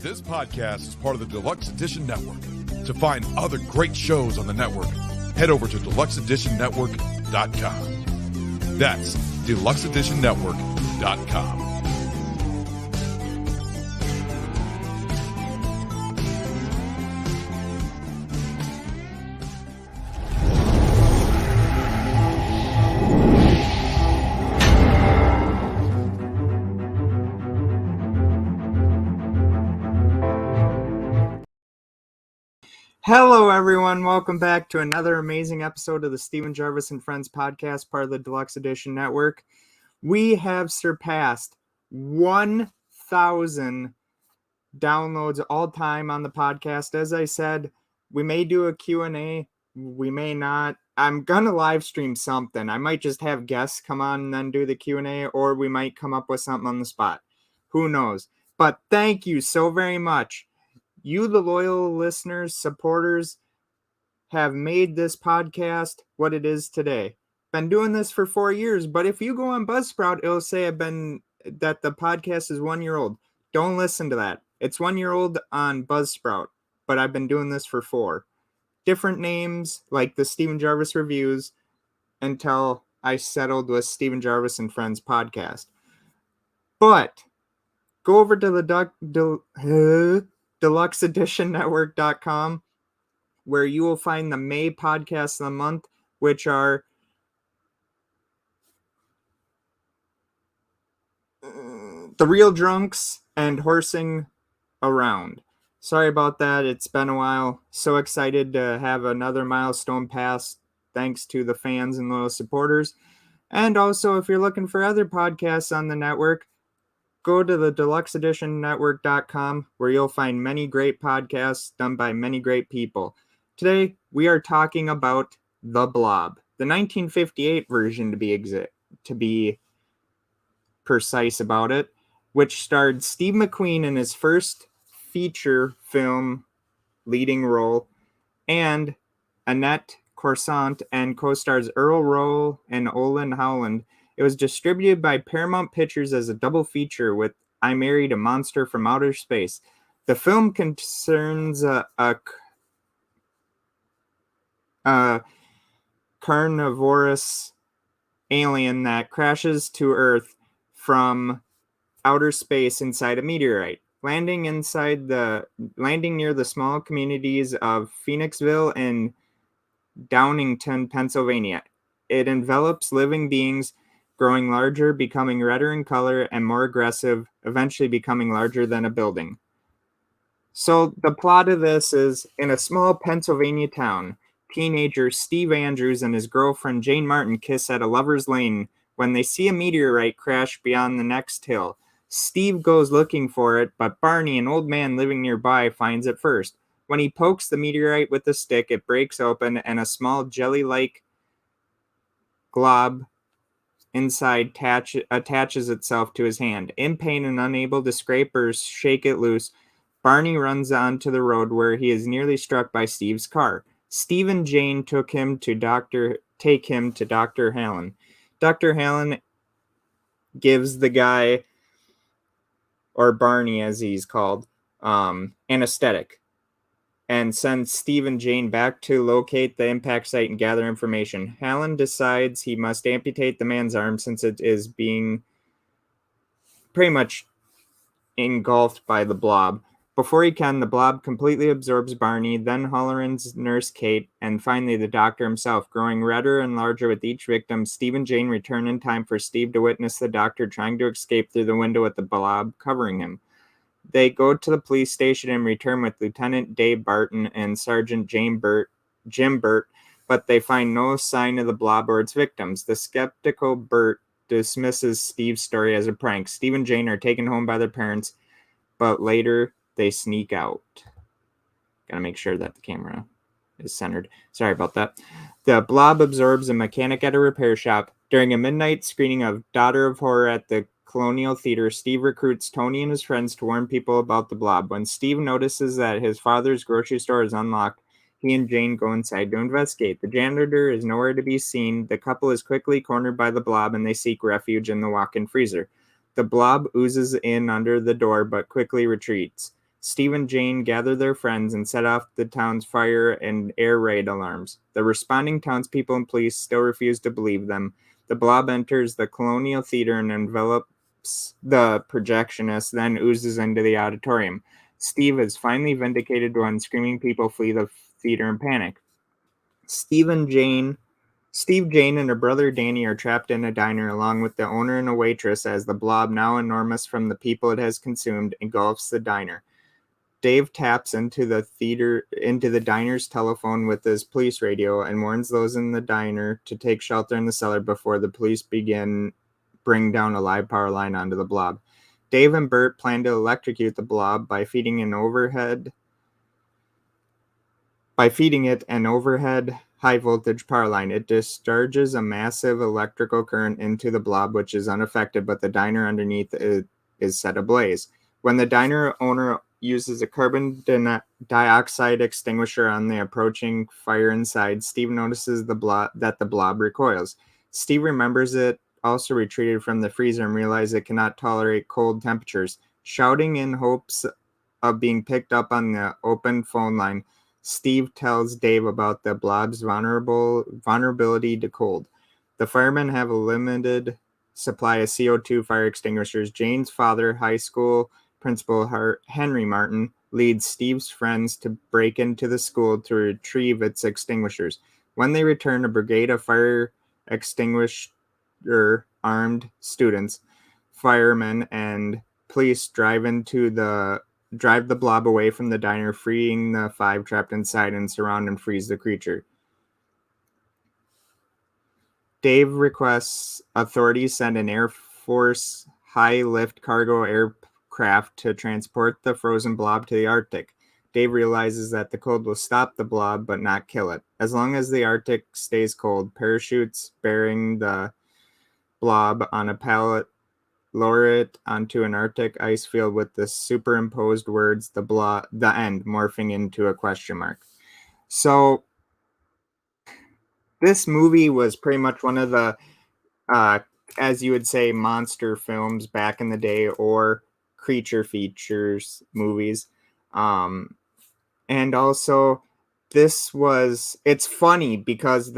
This podcast is part of the Deluxe Edition Network. To find other great shows on the network, head over to deluxeeditionnetwork.com. That's deluxeeditionnetwork.com. Hello, everyone. Welcome back to another amazing episode of the Stephen Gervais and Friends podcast, part of the Deluxe Edition Network. We have surpassed 1,000 downloads all time on the podcast. As I said, we may do a Q&A. We may not. I'm going to live stream something. I might just have guests come on and then do the Q&A, or we might come up with something on the spot. Who knows? But thank you so very much. You, the loyal listeners, supporters, have made this podcast what it is today. Been doing this for 4 years, but if you go on Buzzsprout, it'll say that the podcast is 1 year old. Don't listen to that. It's 1 year old on Buzzsprout, but I've been doing this for 4. Different names, like the Stephen Gervais Reviews, until I settled with Stephen Gervais and Friends podcast. But go over to the deluxeeditionnetwork.com, where you will find the May podcasts of the month, which are The Real Drunks and Horsing Around. Sorry about that. It's been a while. So excited to have another milestone passed, thanks to the fans and loyal supporters. And also, if you're looking for other podcasts on the network, go to the deluxeeditionnetwork.com, where you'll find many great podcasts done by many great people. Today, we are talking about The Blob, the 1958 version to be precise about it, which starred Steve McQueen in his first feature film leading role, and Annette Coruscant, and co-stars Earl Rowe and Olin Howland. It was distributed by Paramount Pictures as a double feature with I Married a Monster from Outer Space. The film concerns a carnivorous alien that crashes to Earth from outer space inside a meteorite, landing near the small communities of Phoenixville and Downingtown, Pennsylvania. It envelops living beings, growing larger, becoming redder in color, and more aggressive, eventually becoming larger than a building. So the plot of this is, in a small Pennsylvania town, teenager Steve Andrews and his girlfriend Jane Martin kiss at a lover's lane when they see a meteorite crash beyond the next hill. Steve goes looking for it, but Barney, an old man living nearby, finds it first. When he pokes the meteorite with a stick, it breaks open, and a small jelly-like glob inside attaches itself to his hand. In pain and unable to scrape or shake it loose, Barney runs onto the road, where he is nearly struck by Steve's car. Steve and Jane take him to Dr. Hallen. Dr. Hallen gives the guy, or Barney as he's called, anesthetic, and sends Steve and Jane back to locate the impact site and gather information. Hallen decides he must amputate the man's arm since it is being pretty much engulfed by the blob. Before he can, the blob completely absorbs Barney, then Halloran's nurse Kate, and finally the doctor himself. Growing redder and larger with each victim, Steve and Jane return in time for Steve to witness the doctor trying to escape through the window with the blob covering him. They go to the police station and return with Lieutenant Dave Barton and Sergeant Jim Burt, but they find no sign of the blob or its victims. The skeptical Burt dismisses Steve's story as a prank. Steve and Jane are taken home by their parents, but later they sneak out. Gotta make sure that the camera is centered. Sorry about that. The blob absorbs a mechanic at a repair shop. During a midnight screening of Daughter of Horror at the Colonial Theater, Steve recruits Tony and his friends to warn people about the blob. When Steve notices that his father's grocery store is unlocked, he and Jane go inside to investigate. The janitor is nowhere to be seen. The couple is quickly cornered by the blob, and they seek refuge in the walk-in freezer. The blob oozes in under the door, but quickly retreats. Steve and Jane gather their friends and set off the town's fire and air raid alarms. The responding townspeople and police still refuse to believe them. The Blob enters the Colonial Theater and envelops the projectionist, then oozes into the auditorium. Steve is finally vindicated when screaming people flee the theater in panic. Steve, Jane, and her brother Danny are trapped in a diner along with the owner and a waitress as the Blob, now enormous from the people it has consumed, engulfs the diner. Dave taps into the diner's telephone with his police radio and warns those in the diner to take shelter in the cellar before the police bring down a live power line onto the Blob. Dave and Bert plan to electrocute the Blob by feeding it an overhead high voltage power line. It discharges a massive electrical current into the Blob, which is unaffected, but the diner underneath it is set ablaze. When the diner owner uses a carbon dioxide extinguisher on the approaching fire inside, Steve notices that the Blob recoils. Steve remembers it also retreated from the freezer and realizes it cannot tolerate cold temperatures. Shouting in hopes of being picked up on the open phone line, Steve tells Dave about the Blob's vulnerability to cold. The firemen have a limited supply of CO2 fire extinguishers. Jane's father, high school principal Henry Martin, leads Steve's friends to break into the school to retrieve its extinguishers. When they return, a brigade of fire extinguisher armed students, firemen, and police drive the Blob away from the diner, freeing the 5 trapped inside and surround and freeze the creature. Dave requests authorities send an Air Force high-lift cargo aircraft to transport the frozen Blob to the Arctic. Dave realizes that the cold will stop the Blob but not kill it. As long as the Arctic stays cold, parachutes bearing the Blob on a pallet lower it onto an Arctic ice field with the superimposed words the end morphing into a question mark. So this movie was pretty much one of the as you would say, monster films back in the day, or creature features movies. And also it's funny because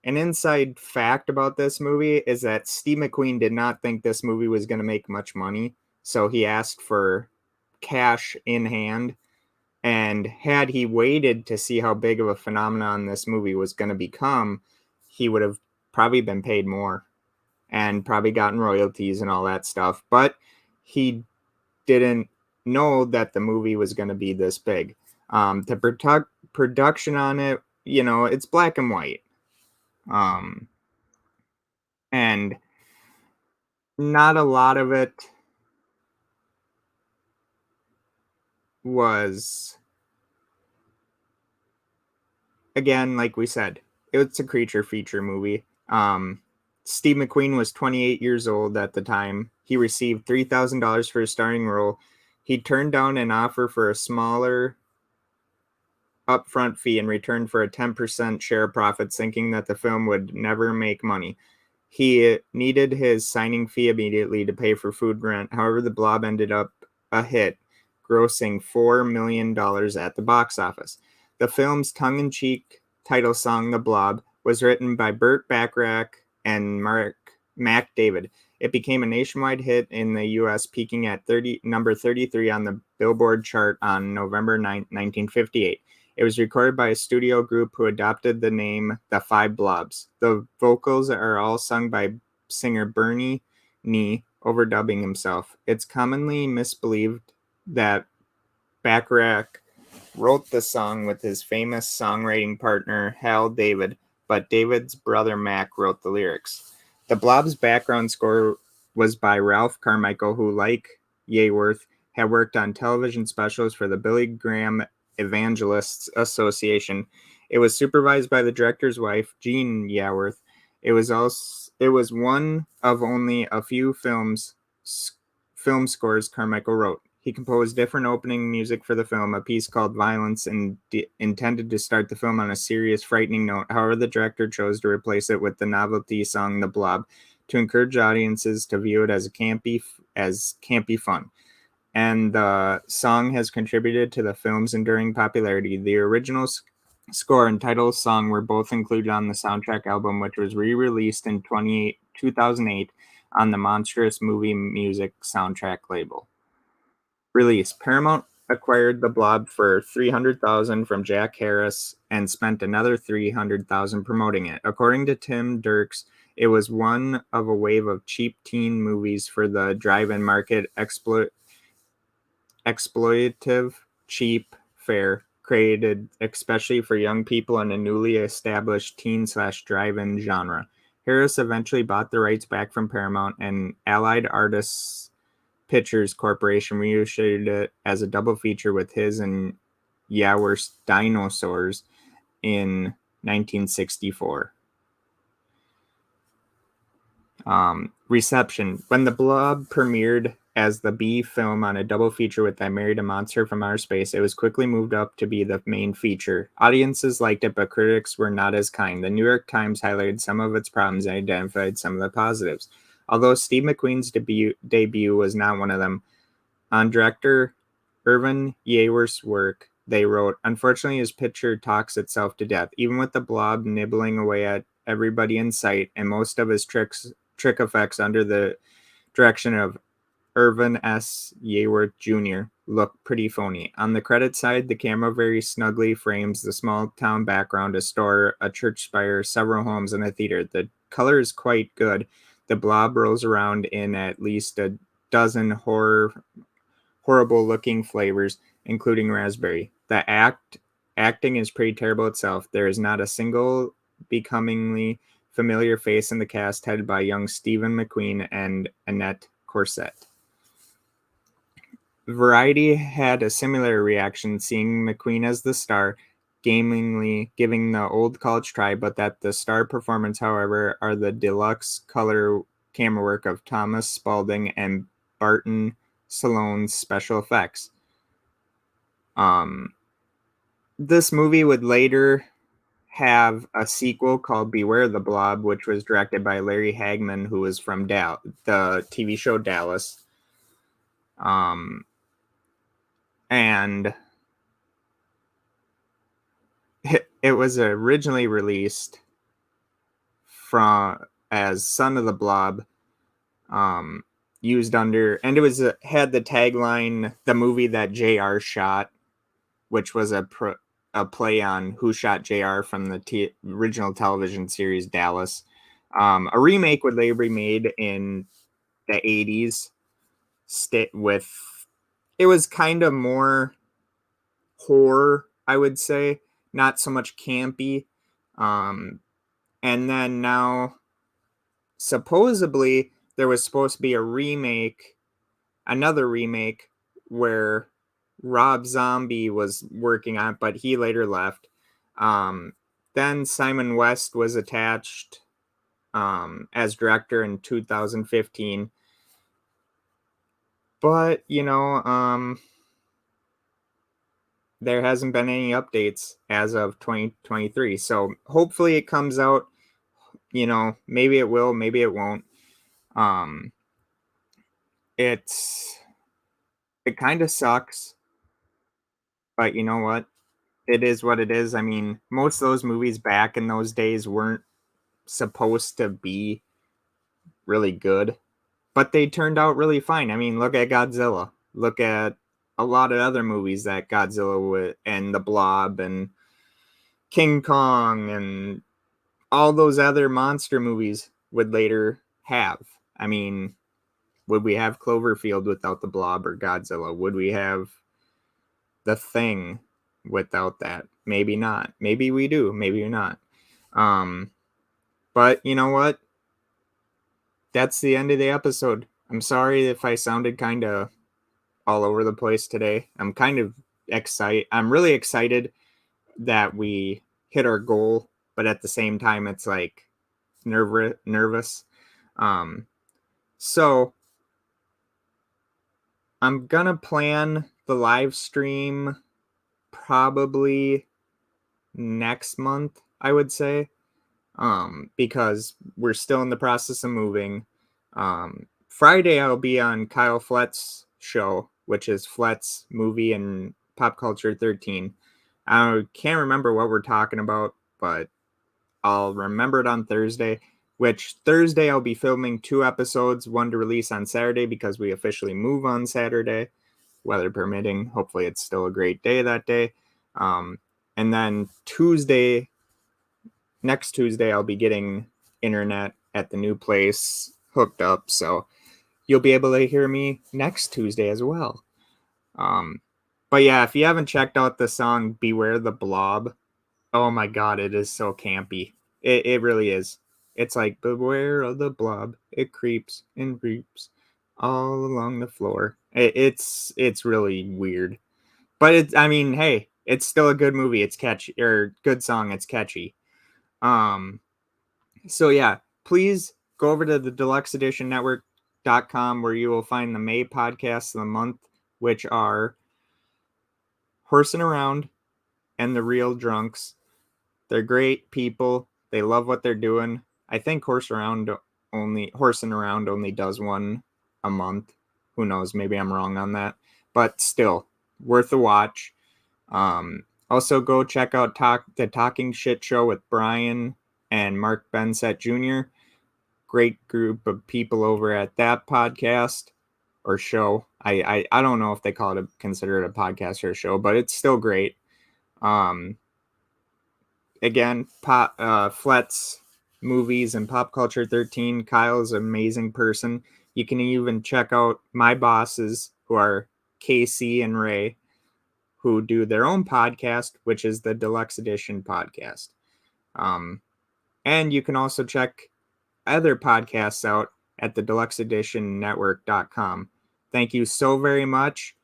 an inside fact about this movie is that Steve McQueen did not think this movie was going to make much money, so he asked for cash in hand. And had he waited to see how big of a phenomenon this movie was going to become, he would have probably been paid more and probably gotten royalties and all that stuff. But he didn't know that the movie was going to be this big. The production on it, it's black and white. And not a lot of it was, again, like we said, it's a creature feature movie. Steve McQueen was 28 years old at the time. He received $3,000 for his starring role. He turned down an offer for a smaller upfront fee in return for a 10% share of profits, thinking that the film would never make money. He needed his signing fee immediately to pay for food rent. However, the Blob ended up a hit, grossing $4 million at the box office. The film's tongue-in-cheek title song, The Blob, was written by Burt Bacharach and Mac David. It became a nationwide hit in the U.S., peaking at number 33 on the Billboard chart on November 9, 1958. It was recorded by a studio group who adopted the name The Five Blobs. The vocals are all sung by singer Bernie Nee, overdubbing himself. It's commonly misbelieved that Bacharach wrote the song with his famous songwriting partner Hal David, but David's brother Mac wrote the lyrics. The Blob's background score was by Ralph Carmichael, who, like Yeworth, had worked on television specials for the Billy Graham Evangelists Association. It was supervised by the director's wife, Jean Yeworth. It was one of only a few film scores Carmichael wrote. He composed different opening music for the film, a piece called Violence, and intended to start the film on a serious, frightening note. However, the director chose to replace it with the novelty song The Blob to encourage audiences to view it as campy fun. and the song has contributed to the film's enduring popularity. The original score and title song were both included on the soundtrack album, which was re-released in 2008 on the Monstrous Movie Music soundtrack label. Release: Paramount acquired the Blob for $300,000 from Jack Harris and spent another $300,000 promoting it. According to Tim Dirks, it was one of a wave of cheap teen movies for the drive-in market, exploitative, cheap fare, created especially for young people in a newly established teen/drive-in genre. Harris eventually bought the rights back from Paramount, and Allied Artists Pictures Corporation reissued it as a double feature with his and Yawer's Dinosaurs in 1964. Reception. When The Blob premiered as the B film on a double feature with I Married a Monster from Outer Space, it was quickly moved up to be the main feature. Audiences liked it, but critics were not as kind. The New York Times highlighted some of its problems and identified some of the positives. Although Steve McQueen's debut was not one of them, on director Irvin Yawor's work, they wrote, "Unfortunately, his picture talks itself to death. Even with the Blob nibbling away at everybody in sight, and most of his trick effects under the direction of Irvin S. Yaworth Jr. look pretty phony. On the credit side, the camera very snugly frames the small town background, a store, a church spire, several homes, and a theater. The color is quite good. The Blob rolls around in at least a dozen horrible-looking flavors, including raspberry. The acting is pretty terrible itself. There is not a single becomingly familiar face in the cast, headed by young Stephen McQueen and Annette Corset." Variety had a similar reaction, seeing McQueen as the star, gamingly giving the old college try, but that the star performance, however, are the deluxe color camera work of Thomas Spalding and Barton Salone's special effects. This movie would later have a sequel called Beware the Blob, which was directed by Larry Hagman, who was from the TV show Dallas. And it was originally released as Son of the Blob, used under, and it was had the tagline, "The movie that JR shot," which was a play on Who Shot JR from the original television series Dallas. A remake would later be made in the 80s it was kind of more horror, I would say, not so much campy. And then now, supposedly, there was supposed to be another remake, where Rob Zombie was working on it, but he later left. Then Simon West was attached as director in 2015. But, there hasn't been any updates as of 2023. So hopefully it comes out. Maybe it will, maybe it won't. It kind of sucks, but you know what? It is what it is. I mean, most of those movies back in those days weren't supposed to be really good, but they turned out really fine. I mean, look at Godzilla. Look at a lot of other movies that Godzilla and the Blob and King Kong and all those other monster movies would later have. I mean, would we have Cloverfield without the Blob or Godzilla? Would we have The Thing without that? Maybe not. Maybe we do. Maybe not. But you know what? That's the end of the episode. I'm sorry if I sounded kind of all over the place today. I'm kind of excited. I'm really excited that we hit our goal, but at the same time, it's like nervous. So I'm gonna plan the live stream probably next month, I would say, because we're still in the process of moving. Friday I'll be on Kyle Flett's show, which is Flet's movie and Pop Culture 13. I can't remember what we're talking about, but I'll remember it on Thursday, which Thursday I'll be filming 2 episodes, one to release on Saturday because we officially move on Saturday, weather permitting. Hopefully it's still a great day that day. And then next Tuesday, I'll be getting internet at the new place hooked up, so you'll be able to hear me next Tuesday as well. But yeah, if you haven't checked out the song Beware the Blob, oh my god, it is so campy. It really is. It's like, beware of the blob, it creeps and creeps all along the floor. It's really weird. But hey, it's still a good movie. It's catchy, or good song. It's catchy. So yeah, please go over to the deluxeeditionnetwork.com where you will find the May podcasts of the month, which are Horsing Around and The Real Drunks. They're great people. They love what they're doing. I think Horsing Around only does one a month. Who knows? Maybe I'm wrong on that. But still, worth a watch. Also, go check out the Talking Shit Show with Brian and Mark Bensett Jr. Great group of people over at that podcast or show. I don't know if they consider it a podcast or a show, but it's still great. Again, Flet's movies and Pop Culture 13. Kyle's an amazing person. You can even check out my bosses, who are Casey and Ray, who do their own podcast, which is the Deluxe Edition podcast. And you can also check other podcasts out at the deluxeeditionnetwork.com. Thank you so very much.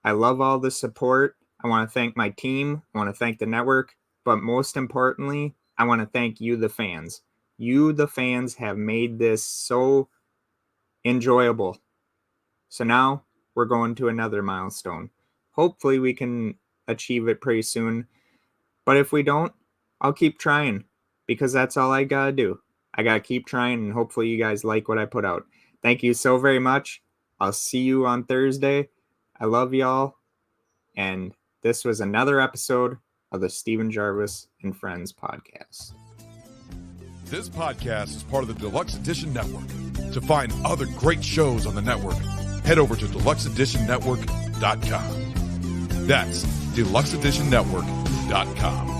I love all the support. I want to thank my team. I want to thank the network. But most importantly, I want to thank you, the fans. You, the fans, have made this so enjoyable. So now we're going to another milestone. Hopefully we can achieve it pretty soon. But if we don't, I'll keep trying, because that's all I gotta do. I gotta keep trying, and hopefully you guys like what I put out. Thank you so very much. I'll see you on Thursday. I love y'all. And this was another episode of the Stephen Gervais and Friends podcast. This podcast is part of the Deluxe Edition Network. To find other great shows on the network, head over to deluxeeditionnetwork.com. That's deluxeeditionnetwork.com.